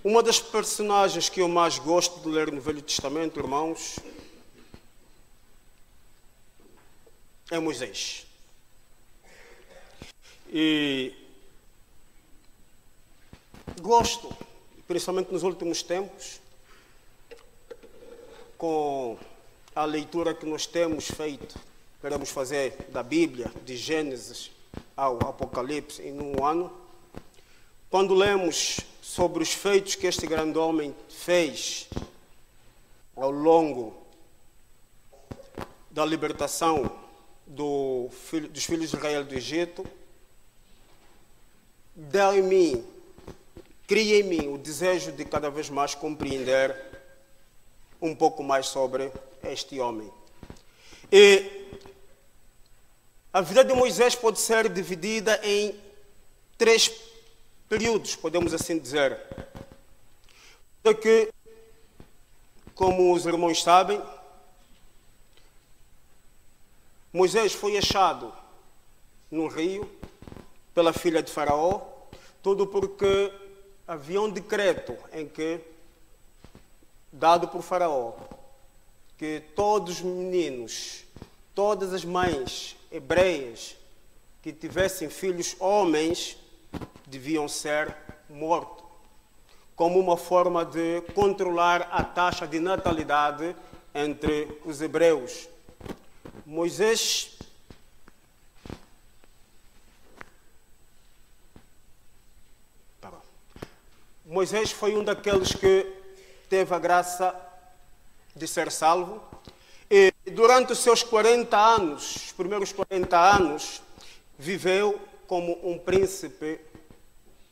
Uma das personagens que eu mais gosto de ler no Velho Testamento, irmãos, é Moisés. E gosto, principalmente nos últimos tempos, com a leitura que nós temos feito, queremos fazer da Bíblia, de Gênesis ao Apocalipse em um ano. Quando lemos sobre os feitos que este grande homem fez ao longo da libertação dos filhos de Israel do Egito, cria em mim o desejo de cada vez mais compreender um pouco mais sobre este homem. E a vida de Moisés pode ser dividida em 3 períodos, podemos assim dizer. Porque, como os irmãos sabem, Moisés foi achado no rio pela filha de Faraó, tudo porque havia um decreto em que, dado por Faraó, que todos os meninos, todas as mães hebreias que tivessem filhos homens deviam ser mortos, como uma forma de controlar a taxa de natalidade entre os hebreus. Moisés foi um daqueles que teve a graça de ser salvo. E durante os seus 40 anos, os primeiros 40 anos, viveu como um príncipe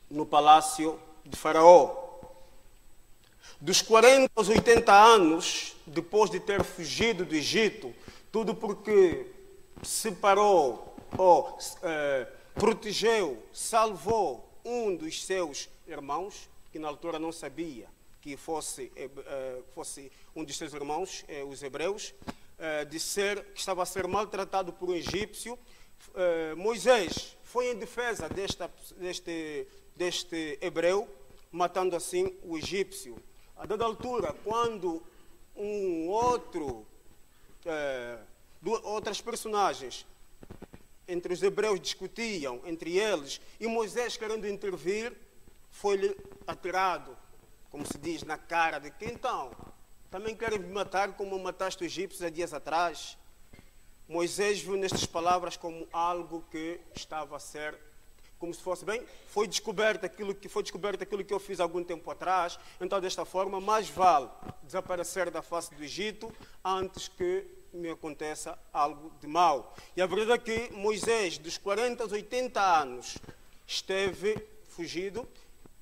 no palácio de Faraó. Dos 40 aos 80 anos, depois de ter fugido do Egito, tudo porque separou, protegeu, salvou um dos seus irmãos, que na altura não sabia que fosse um dos seus irmãos, os hebreus, que estava a ser maltratado por um egípcio. Moisés foi em defesa deste hebreu, matando assim o egípcio. A dada altura, quando outras personagens entre os hebreus discutiam entre eles, e Moisés, querendo intervir, foi-lhe atirado, como se diz, na cara de que então, também querem me matar como mataste os egípcios há dias atrás. Moisés viu nestas palavras como algo que estava a ser, como se fosse, foi descoberto aquilo que eu fiz algum tempo atrás, então desta forma mais vale desaparecer da face do Egito antes que me aconteça algo de mal. E a verdade é que Moisés, dos 40 aos 80 anos, esteve fugido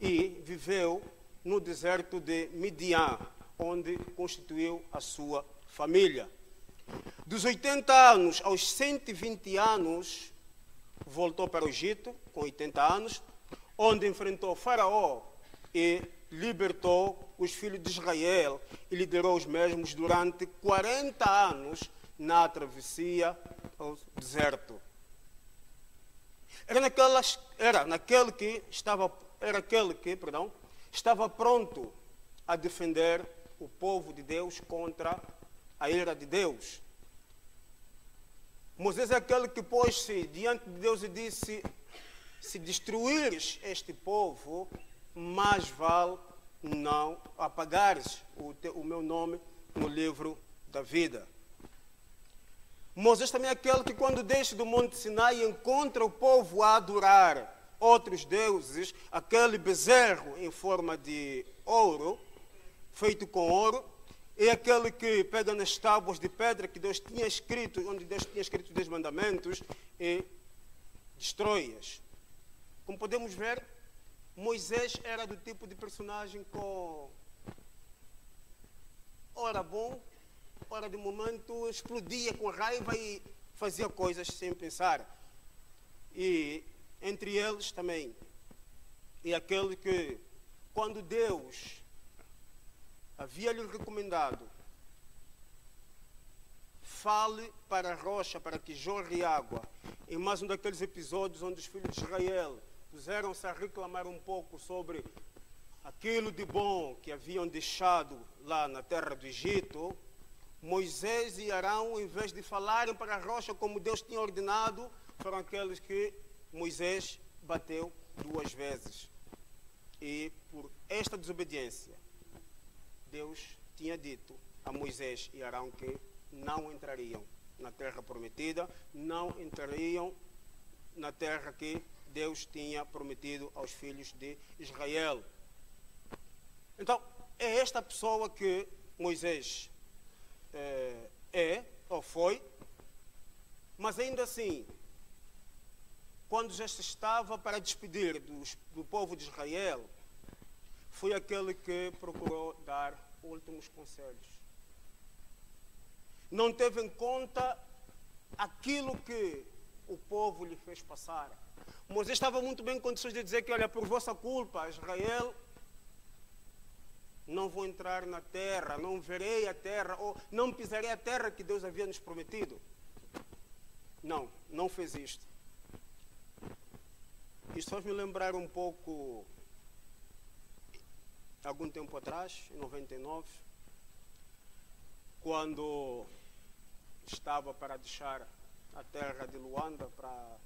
e viveu no deserto de Midian, onde constituiu a sua família. Dos 80 anos aos 120 anos, voltou para o Egito, com 80 anos, onde enfrentou Faraó e libertou os filhos de Israel e liderou os mesmos durante 40 anos na travessia ao deserto. Era aquele que estava pronto a defender o povo de Deus contra a ira de Deus. Moisés é aquele que pôs-se diante de Deus e disse: se destruires este povo, mais vale não apagares o meu nome no livro da vida. Moisés também é aquele que, quando desce do Monte Sinai, encontra o povo a adorar outros deuses, aquele bezerro em forma de ouro, feito com ouro, é aquele que pega nas tábuas de pedra que Deus tinha escrito, onde Deus tinha escrito os 10 mandamentos, e destrói-as. Como podemos ver, Moisés era do tipo de personagem com ora bom, ora de momento explodia com raiva e fazia coisas sem pensar. E entre eles também é aquele que, quando Deus havia-lhe recomendado, fale para a rocha para que jorre água, em mais um daqueles episódios onde os filhos de Israel puseram-se a reclamar um pouco sobre aquilo de bom que haviam deixado lá na terra do Egito, Moisés e Arão, em vez de falarem para a rocha como Deus tinha ordenado, foram aqueles que Moisés bateu 2 vezes. E por esta desobediência, Deus tinha dito a Moisés e Arão que não entrariam na terra prometida, não entrariam na terra que Deus tinha prometido aos filhos de Israel. Então, é esta pessoa que Moisés ou foi, mas ainda assim, quando já se estava para despedir do povo de Israel, foi aquele que procurou dar últimos conselhos. Não teve em conta aquilo que o povo lhe fez passar. Moisés estava muito bem em condições de dizer que, olha, por vossa culpa, Israel, não vou entrar na terra, não verei a terra, ou não pisarei a terra que Deus havia nos prometido. Não fez isto. Isto faz me lembrar um pouco, algum tempo atrás, em 99, quando estava para deixar a terra de Luanda para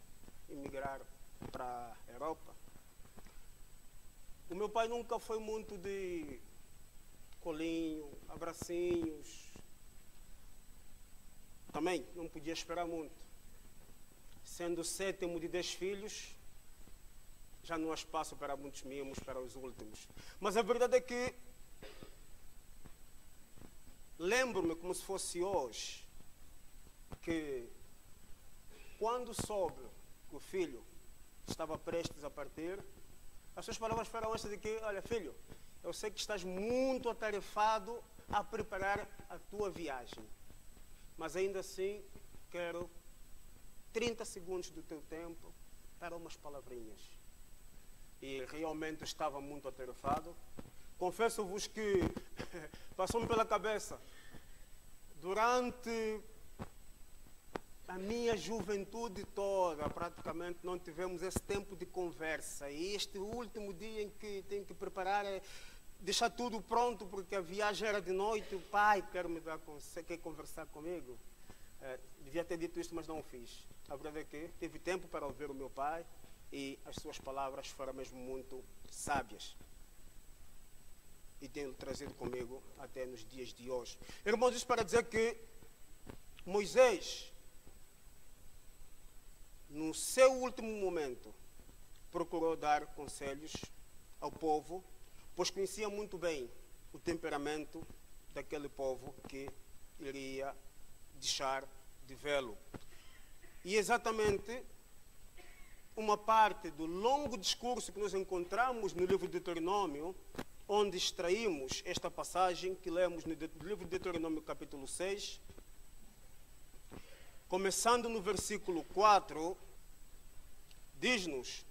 emigrar para a Europa. O meu pai nunca foi muito de colinho, abracinhos. Também não podia esperar muito. Sendo o 7º de 10 filhos, já não há espaço para muitos mimos, para os últimos. Mas a verdade é que lembro-me como se fosse hoje, que quando soube que o filho estava prestes a partir, as suas palavras foram estas de que, olha filho, eu sei que estás muito atarefado a preparar a tua viagem, mas ainda assim quero 30 segundos do teu tempo para umas palavrinhas. E realmente estava muito atarefado. Confesso-vos que passou-me pela cabeça, durante a minha juventude toda, praticamente não tivemos esse tempo de conversa. E este último dia em que tenho que preparar, deixar tudo pronto, porque a viagem era de noite, o pai quer conversar comigo. Devia ter dito isto, mas não o fiz. A verdade é que tive tempo para ouvir o meu pai e as suas palavras foram mesmo muito sábias. E tenho trazido comigo até nos dias de hoje. Irmãos, isso para dizer que Moisés, no seu último momento, procurou dar conselhos ao povo, pois conhecia muito bem o temperamento daquele povo que iria deixar de vê-lo. E exatamente uma parte do longo discurso que nós encontramos no livro de Deuteronômio, onde extraímos esta passagem que lemos no livro de Deuteronômio capítulo 6, começando no versículo 4, diz-nos,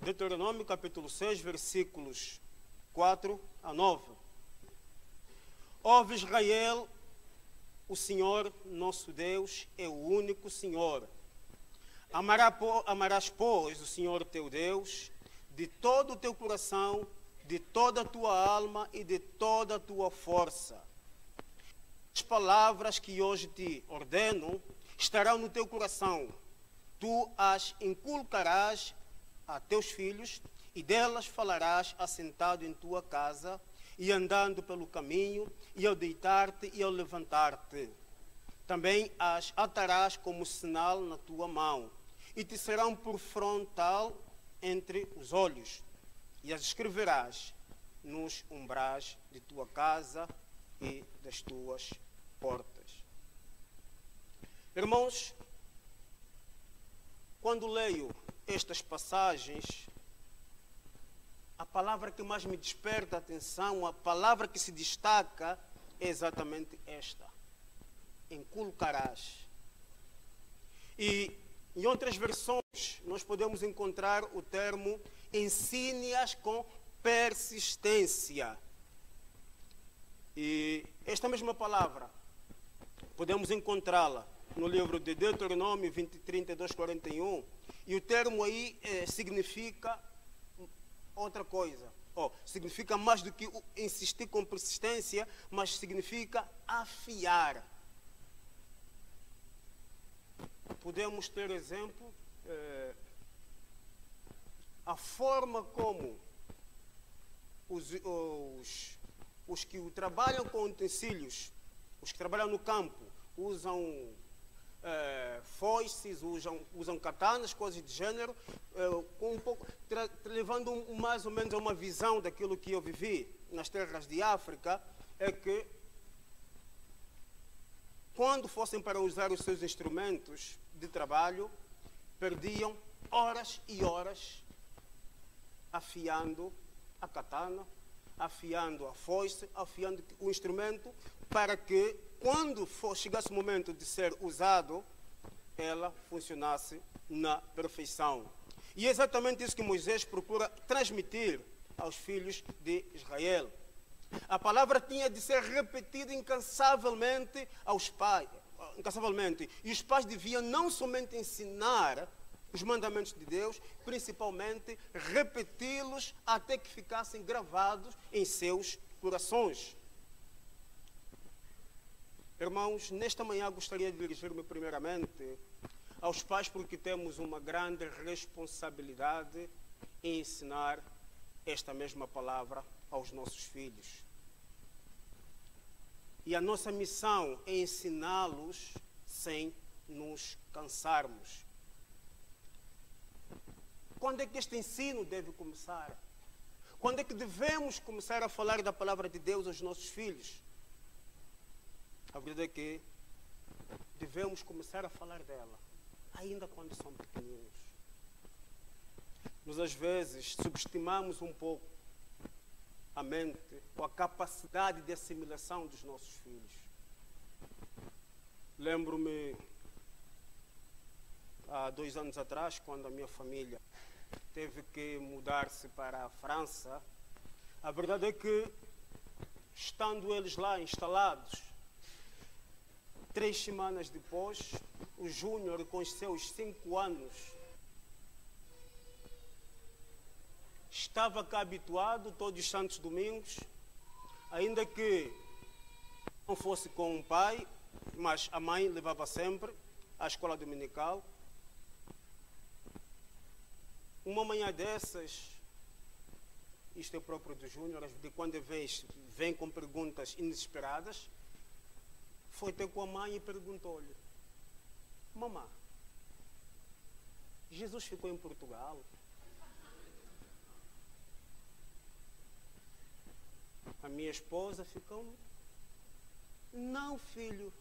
Deuteronômio capítulo 6, versículos 4 a 9. Ouve Israel, o Senhor nosso Deus é o único Senhor. Amarás, pois, o Senhor teu Deus de todo o teu coração, de toda a tua alma e de toda a tua força. As palavras que hoje te ordeno estarão no teu coração. Tu as inculcarás a teus filhos e delas falarás assentado em tua casa e andando pelo caminho e ao deitar-te e ao levantar-te. Também as atarás como sinal na tua mão e te serão por frontal entre os olhos e as escreverás nos umbrais de tua casa e das tuas portas. Irmãos, quando leio estas passagens, a palavra que mais me desperta a atenção, a palavra que se destaca é exatamente esta: inculcarás. E em outras versões nós podemos encontrar o termo ensine-as com persistência. E esta mesma palavra podemos encontrá-la no livro de Deuteronômio 32, 41, e o termo aí significa outra coisa. Significa mais do que insistir com persistência, mas significa afiar. Podemos ter exemplo, a forma como os que trabalham com utensílios, os que trabalham no campo, usam foices, usam katanas, coisas de gênero, com um pouco, levando mais ou menos a uma visão daquilo que eu vivi nas terras de África, é que quando fossem para usar os seus instrumentos de trabalho, perdiam horas e horas afiando a katana, afiando a foice, afiando o instrumento, para que, quando chegasse o momento de ser usado, ela funcionasse na perfeição. E é exatamente isso que Moisés procura transmitir aos filhos de Israel. A palavra tinha de ser repetida incansavelmente aos pais. Incansavelmente. E os pais deviam não somente ensinar os mandamentos de Deus, principalmente repeti-los até que ficassem gravados em seus corações. Irmãos, nesta manhã gostaria de dirigir-me primeiramente aos pais, porque temos uma grande responsabilidade em ensinar esta mesma palavra aos nossos filhos. E a nossa missão é ensiná-los sem nos cansarmos. Quando é que este ensino deve começar? Quando é que devemos começar a falar da palavra de Deus aos nossos filhos? A verdade é que devemos começar a falar dela, ainda quando são pequeninos. Nós às vezes subestimamos um pouco a mente ou a capacidade de assimilação dos nossos filhos. Lembro-me, há 2 anos atrás, quando a minha família teve que mudar-se para a França, a verdade é que, estando eles lá instalados, 3 semanas depois, o Júnior, com os seus 5 anos, estava cá habituado todos os santos domingos, ainda que não fosse com o pai, mas a mãe levava sempre à escola dominical. Uma manhã dessas, isto é próprio do Júnior, de quando em vez vem com perguntas inesperadas, foi ter com a mãe e perguntou-lhe: mamã, Jesus ficou em Portugal? A minha esposa ficou: não, filho,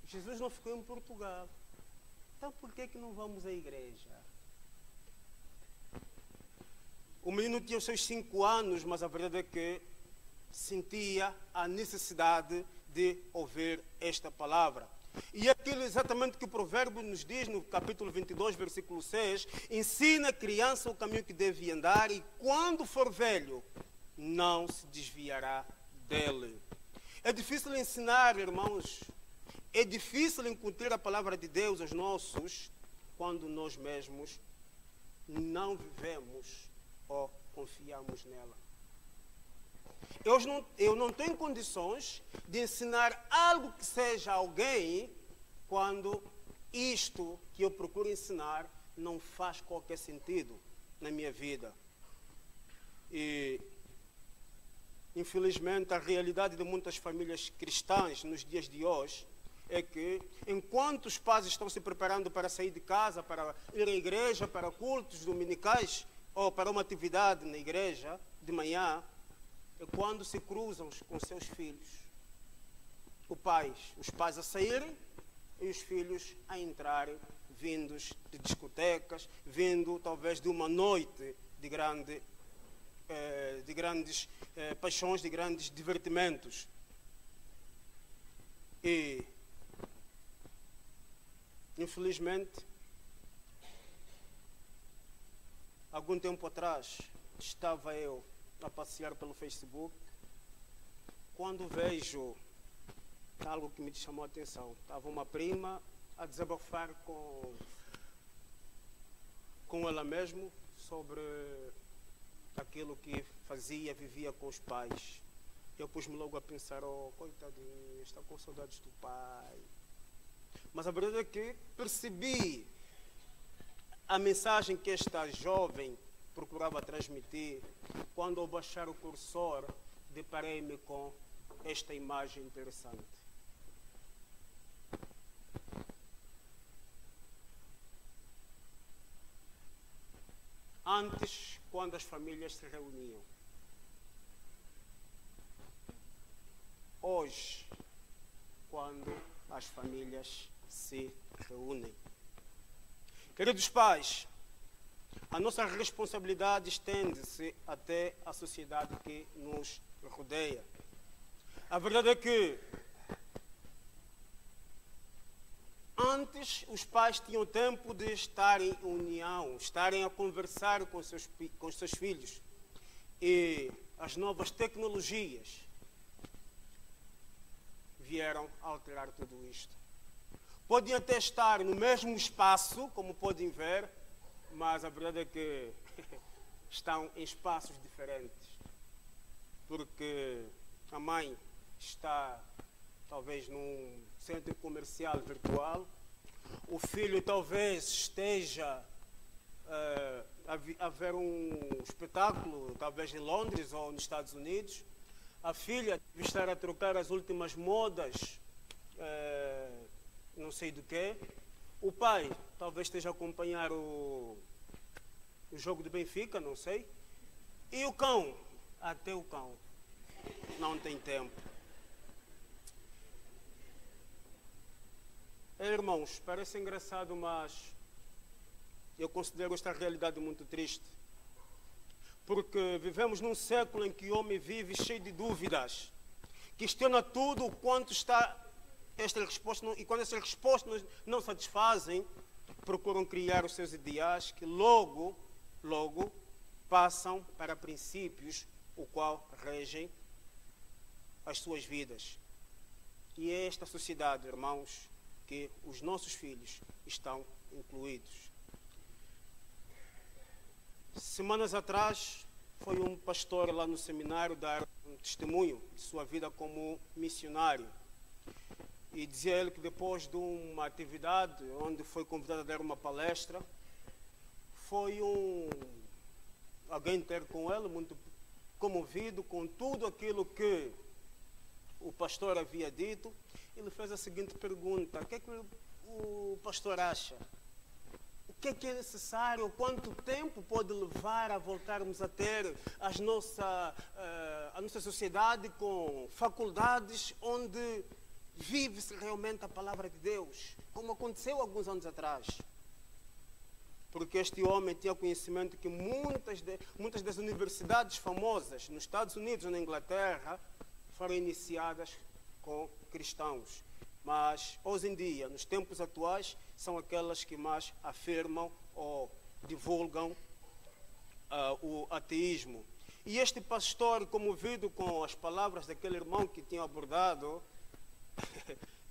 Jesus não ficou em Portugal. Então por que não vamos à igreja? O menino tinha os seus 5 anos, mas a verdade é que sentia a necessidade de ouvir esta palavra. E aquilo exatamente que o provérbio nos diz no capítulo 22, versículo 6, ensina a criança o caminho que deve andar e quando for velho, não se desviará dele. É difícil ensinar, irmãos, é difícil incutir a palavra de Deus aos nossos quando nós mesmos não vivemos ou confiamos nela. Eu não tenho condições de ensinar algo que seja a alguém quando isto que eu procuro ensinar não faz qualquer sentido na minha vida. E, infelizmente, a realidade de muitas famílias cristãs nos dias de hoje é que, enquanto os pais estão se preparando para sair de casa, para ir à igreja, para cultos dominicais ou para uma atividade na igreja de manhã, é quando se cruzam com seus filhos. Os pais a saírem e os filhos a entrarem, vindos de discotecas, vindo talvez de uma noite de grandes paixões, de grandes divertimentos. E, infelizmente, algum tempo atrás, estava eu a passear pelo Facebook, quando vejo algo que me chamou a atenção. Estava uma prima a desabafar com ela mesma sobre aquilo que fazia, vivia com os pais. Eu pus-me logo a pensar, oh, coitadinho, está com saudades do pai. Mas a verdade é que percebi a mensagem que esta jovem procurava transmitir. Quando ao baixar o cursor, deparei-me com esta imagem interessante. Antes, quando as famílias se reuniam. Hoje, quando as famílias se reúnem. Queridos pais, a nossa responsabilidade estende-se até a sociedade que nos rodeia. A verdade é que antes os pais tinham tempo de estar em união, estarem a conversar com os seus filhos. E as novas tecnologias vieram alterar tudo isto. Podem até estar no mesmo espaço, como podem ver, mas a verdade é que estão em espaços diferentes. Porque a mãe está talvez num centro comercial virtual, o filho talvez esteja a ver um espetáculo, talvez em Londres ou nos Estados Unidos, a filha deve estar a trocar as últimas modas, não sei do que, o pai talvez esteja a acompanhar o jogo do Benfica, não sei, e o cão, até o cão, não tem tempo. Irmãos, parece engraçado, mas eu considero esta realidade muito triste. Porque vivemos num século em que o homem vive cheio de dúvidas, questiona tudo quanto está estas respostas, e quando essas respostas não satisfazem, procuram criar os seus ideais que logo passam para princípios o qual regem as suas vidas. E é esta sociedade, irmãos, que os nossos filhos estão incluídos. Semanas atrás, foi um pastor lá no seminário dar um testemunho de sua vida como missionário. E dizia ele que depois de uma atividade onde foi convidado a dar uma palestra, foi alguém ter com ele, muito comovido com tudo aquilo que o pastor havia dito. Ele fez a seguinte pergunta: o que é que o pastor acha? O que é necessário? Quanto tempo pode levar a voltarmos a ter a nossa sociedade com faculdades onde vive-se realmente a palavra de Deus, como aconteceu alguns anos atrás? Porque este homem tinha conhecimento que muitas das universidades famosas nos Estados Unidos ou na Inglaterra foram iniciadas com cristãos. Mas, hoje em dia, nos tempos atuais, são aquelas que mais afirmam ou divulgam o ateísmo. E este pastor, comovido com as palavras daquele irmão que tinha abordado,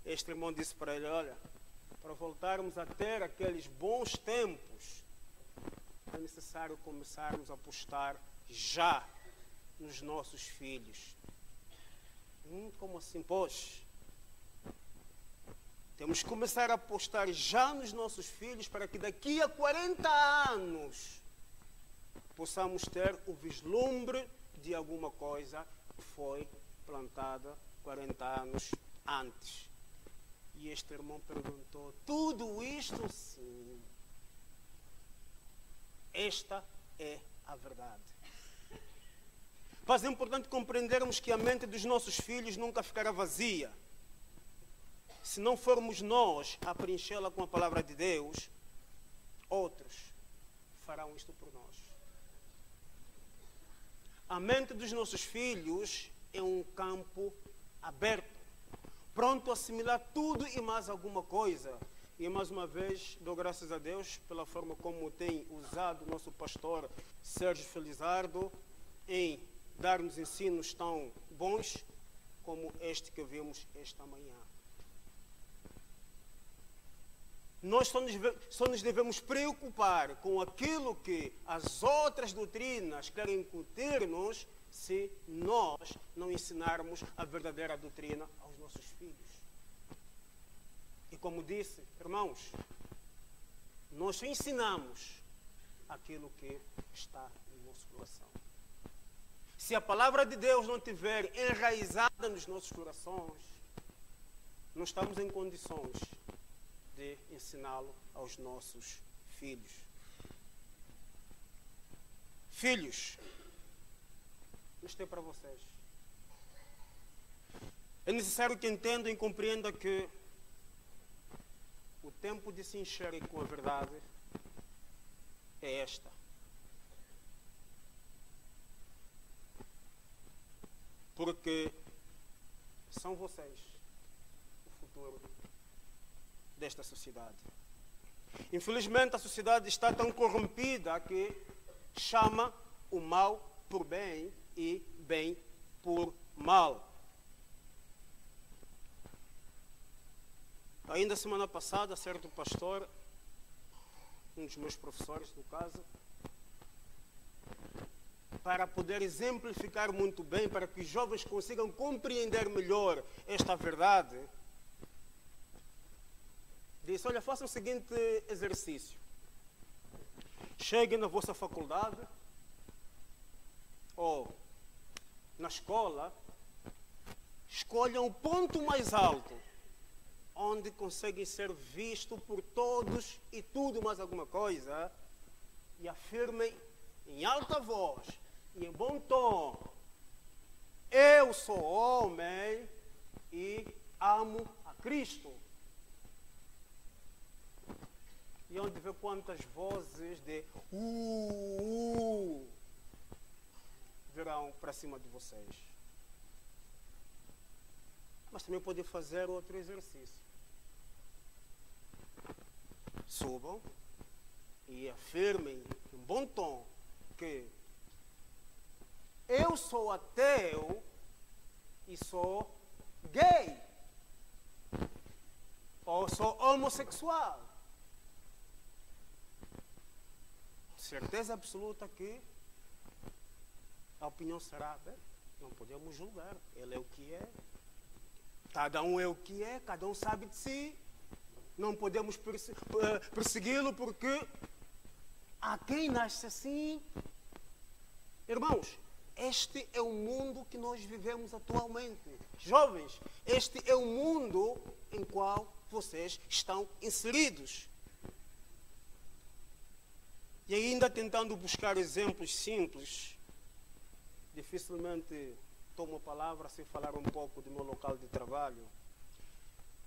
este irmão disse para ele: olha, para voltarmos a ter aqueles bons tempos, é necessário começarmos a apostar já nos nossos filhos. Como assim, pois? Temos que começar a apostar já nos nossos filhos para que daqui a 40 anos possamos ter o vislumbre de alguma coisa que foi plantada 40 anos antes. E este irmão perguntou: tudo isto? Sim. Esta é a verdade. Mas é importante compreendermos que a mente dos nossos filhos nunca ficará vazia. Se não formos nós a preenchê-la com a palavra de Deus, outros farão isto por nós. A mente dos nossos filhos é um campo aberto, pronto a assimilar tudo e mais alguma coisa. E mais uma vez dou graças a Deus pela forma como tem usado o nosso pastor Sérgio Felizardo em dar-nos ensinos tão bons como este que vimos esta manhã. Nós só nos devemos preocupar com aquilo que as outras doutrinas querem incutir-nos se nós não ensinarmos a verdadeira doutrina aos nossos filhos. E como disse, irmãos, nós só ensinamos aquilo que está no nosso coração. Se a palavra de Deus não estiver enraizada nos nossos corações, não estamos em condições de ensiná-lo aos nossos filhos. Filhos, isto é para vocês. É necessário que entendam e compreendam que o tempo de se encherem com a verdade é esta. Porque são vocês o futuro desta sociedade. Infelizmente, a sociedade está tão corrompida que chama o mal por bem e bem por mal. Ainda semana passada, certo pastor, um dos meus professores, no caso, para poder exemplificar muito bem, para que os jovens consigam compreender melhor esta verdade, disse: olha, façam o seguinte exercício. Cheguem na vossa faculdade ou na escola, escolham o ponto mais alto, onde conseguem ser vistos por todos e tudo mais alguma coisa, e afirmem em alta voz e em bom tom: eu sou homem e amo a Cristo. E onde vê quantas vozes de virão para cima de vocês. Mas também podem fazer outro exercício. Subam e afirmem em bom tom que eu sou ateu e sou gay. Ou sou homossexual. Certeza absoluta que a opinião será: bem, não podemos julgar, ele é o que é, cada um é o que é, cada um sabe de si, não podemos persegui-lo porque há quem nasce assim. Irmãos, este é o mundo que nós vivemos atualmente. Jovens, este é o mundo em qual vocês estão inseridos. E ainda tentando buscar exemplos simples, dificilmente tomo a palavra sem falar um pouco do meu local de trabalho.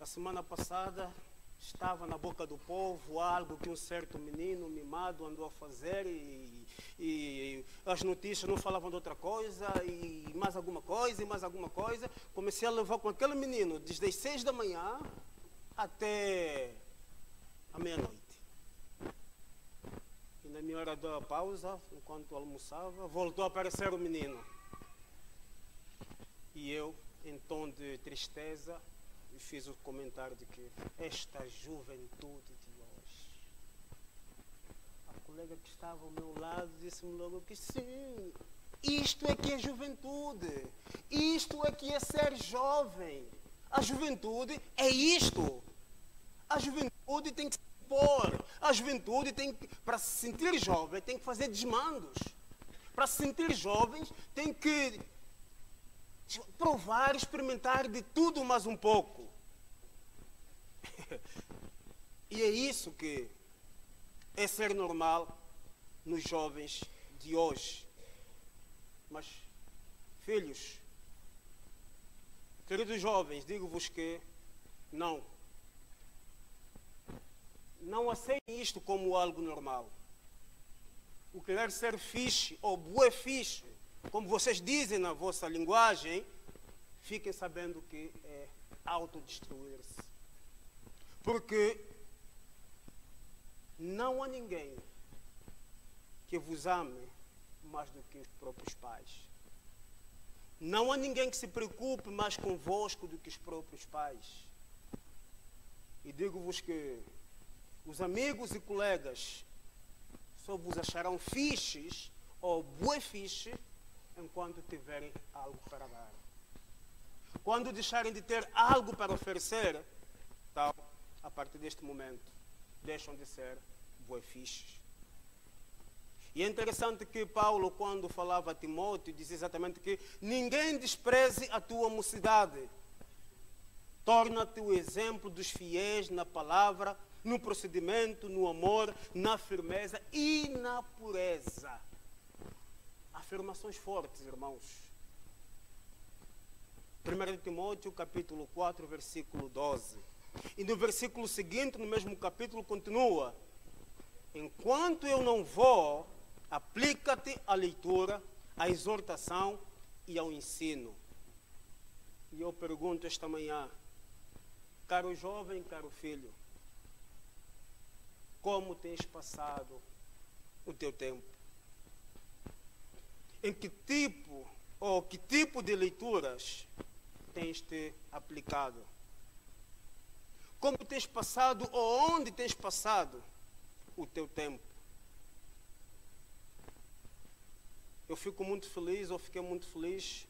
A semana passada estava na boca do povo algo que um certo menino mimado andou a fazer e as notícias não falavam de outra coisa e mais alguma coisa e mais alguma coisa. Comecei a levar com aquele menino desde as 6 da manhã até a meia-noite. E na minha hora da pausa, enquanto almoçava, voltou a aparecer o menino. E eu, em tom de tristeza, fiz o comentário de que esta juventude de hoje. A colega que estava ao meu lado disse-me logo que sim, isto é que é juventude, isto é que é ser jovem. A juventude é isto. A juventude tem que se impor. A juventude tem que, para se sentir jovem, tem que fazer desmandos. Para se sentir jovens, tem que provar, experimentar de tudo mais um pouco. E é isso que é ser normal nos jovens de hoje. Mas, filhos, queridos jovens, digo-vos que não aceitem isto como algo normal. O querer ser fixe ou bué fixe, como vocês dizem na vossa linguagem, fiquem sabendo que é autodestruir-se. Porque não há ninguém que vos ame mais do que os próprios pais. Não há ninguém que se preocupe mais convosco do que os próprios pais. E digo-vos que Os amigos e colegas só vos acharão fixes ou bué fixe enquanto tiverem algo para dar. Quando deixarem de ter algo para oferecer, então, a partir deste momento, deixam de ser bué fixes. E é interessante que Paulo, quando falava a Timóteo, dizia exatamente que ninguém despreze a tua mocidade. Torna-te o exemplo dos fiéis na palavra, no procedimento, no amor, na firmeza e na pureza. Afirmações fortes, irmãos. 1 Timóteo, capítulo 4, versículo 12. E no versículo seguinte, no mesmo capítulo, continua: enquanto eu não vou, aplica-te à leitura, à exortação e ao ensino. E eu pergunto esta manhã, caro jovem, caro filho, como tens passado o teu tempo? Em que tipo de leituras tens te aplicado? Como tens passado ou onde tens passado o teu tempo? Eu fiquei muito feliz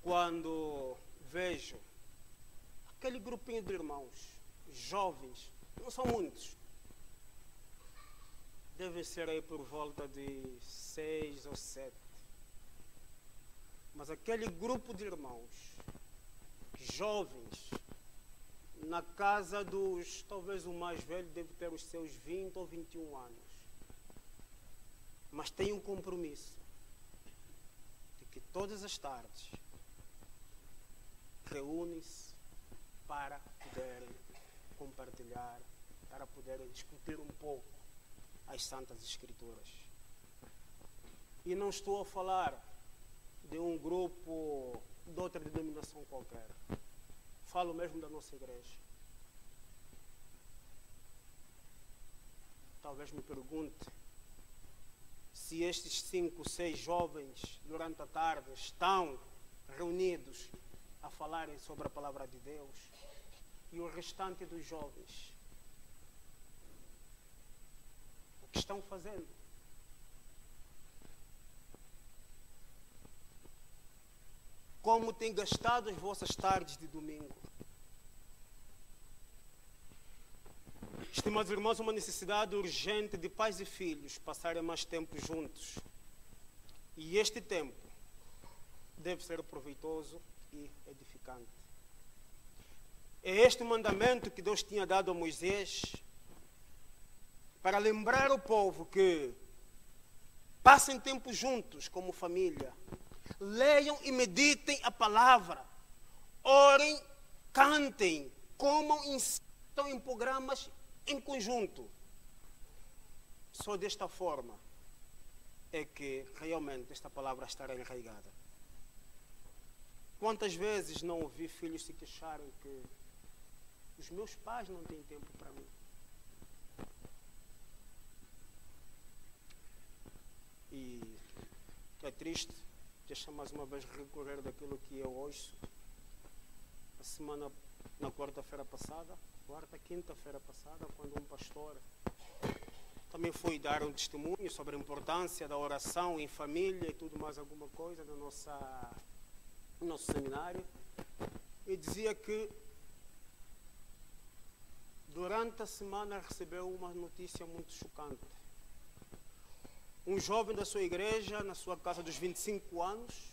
quando vejo aquele grupinho de irmãos, jovens, não são muitos, devem ser aí por volta de 6 ou 7, mas aquele grupo de irmãos, jovens, na casa dos, talvez o mais velho deve ter os seus 20 ou 21 anos, mas tem um compromisso de que todas as tardes reúnem-se para poderem compartilhar, para poderem discutir um pouco as Santas Escrituras. E não estou a falar de um grupo de outra denominação qualquer. Falo mesmo da nossa igreja. Talvez me pergunte se estes 5, 6 jovens durante a tarde estão reunidos a falarem sobre a palavra de Deus, e o restante dos jovens, o que estão fazendo? Como têm gastado as vossas tardes de domingo? Estimados irmãos, uma necessidade urgente de pais e filhos passarem mais tempo juntos. E este tempo deve ser proveitoso e edificante. É este o mandamento que Deus tinha dado a Moisés para lembrar ao povo que passem tempo juntos como família, leiam e meditem a palavra, orem, cantem, comam e insistam em programas em conjunto. Só desta forma é que realmente esta palavra estará enraizada. Quantas vezes não ouvi filhos se queixarem que os meus pais não têm tempo para mim? E é triste, deixa mais uma vez recorrer daquilo que eu ouço. A semana, na quinta-feira passada, quando um pastor também foi dar um testemunho sobre a importância da oração em família e tudo mais alguma coisa no nosso seminário, e dizia que durante a semana recebeu uma notícia muito chocante. Um jovem da sua igreja, na sua casa dos 25 anos,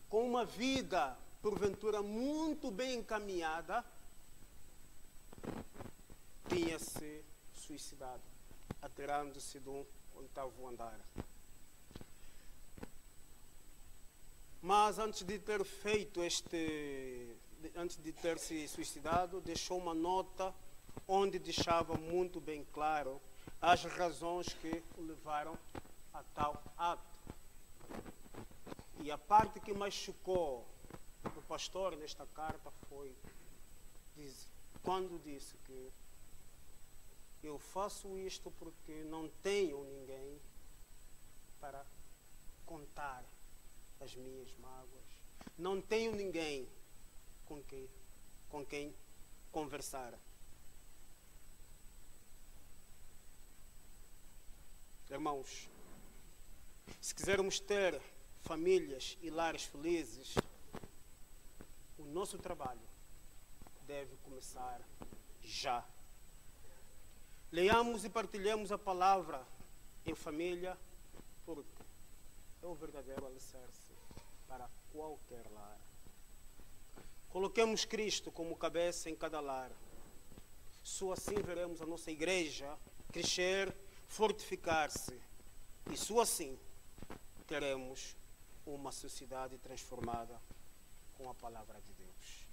com uma vida, porventura, muito bem encaminhada, tinha se suicidado, atirando-se de um 8º andar. Mas antes de ter se suicidado, deixou uma nota onde deixava muito bem claro as razões que o levaram a tal ato. E a parte que mais chocou o pastor nesta carta foi quando disse que eu faço isto porque não tenho ninguém para contar as minhas mágoas. Não tenho ninguém com quem conversar. Irmãos, se quisermos ter famílias e lares felizes, o nosso trabalho deve começar já. Leiamos e partilhemos a palavra em família, porque é o verdadeiro alicerce para qualquer lar. Coloquemos Cristo como cabeça em cada lar. Só assim veremos a nossa igreja crescer, fortificar-se. E só assim teremos uma sociedade transformada com a palavra de Deus.